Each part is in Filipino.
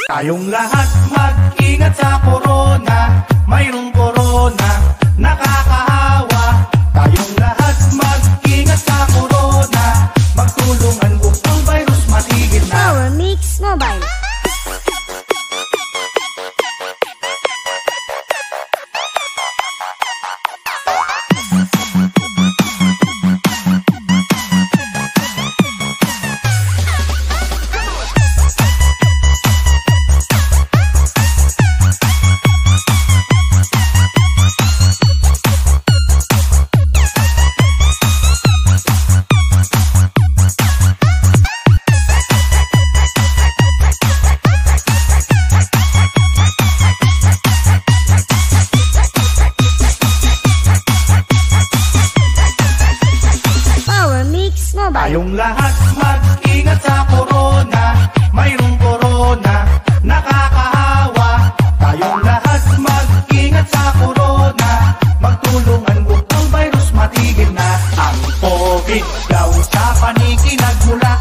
Tayong lahat mag-ingat sa corona, mayroong corona, nakakahawa. Tayong lahat mag-ingat sa corona, magtulungan upang virus matigil na. Power Mix Mobile. Tayong lahat mag-ingat sa corona, mayroong corona, nakakahawa. Tayong lahat mag-ingat sa corona, magtulungan upang virus matigil na. Ang COVID daw sa paniki nagmula,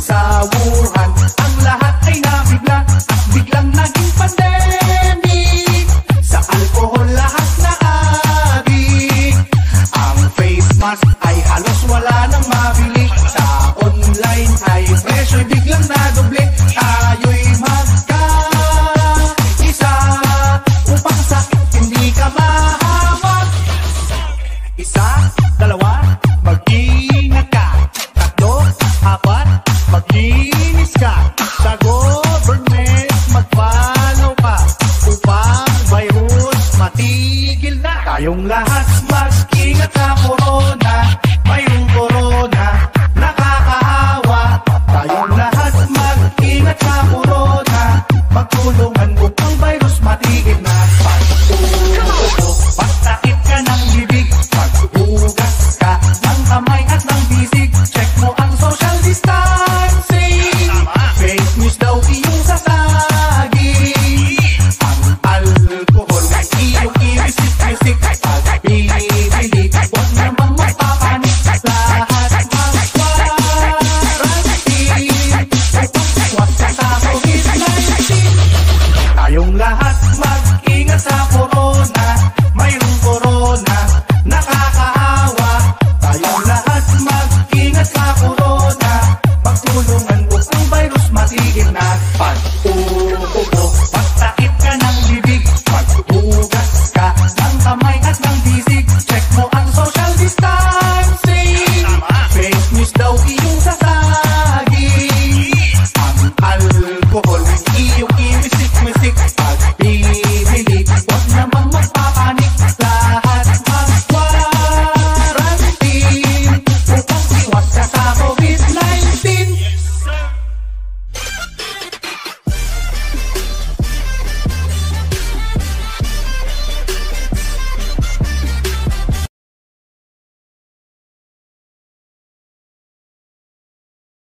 sa Wuhan ang lahat ay nabigla, at biglang naging pandemic. Sa alcohol lahat na adik, ang face mask ay halos wala nang mabili. Ay presyo'y biglang nadoble. Tayo'y magkaisa upang sakit hindi ka mahawak. Isa, dalawa, mag-ingat ka. Tatlo, apat, maglinis ka. Sa government mag-follow ka upang virus matigil na. Tayong lahat mag-ingat sa corona, mayroong corona, tayong lahat mag-ingat sa corona, magtulungan upang virus matigil na. Pag-upo, pagtakip ka ng bibig, pag-ugas ka ng kamay at ng bisig, check mo ang social distancing. Fake news daw iyong sasagi, ang alcohol ay iyong i-visit-visit. At pinipili, huwag namang mapapanik, lahat tayong lahat mag-ingat sa corona, mayroong corona, nakakahawa. Tayong lahat mag-ingat sa corona, magtulungan upang virus matigil na.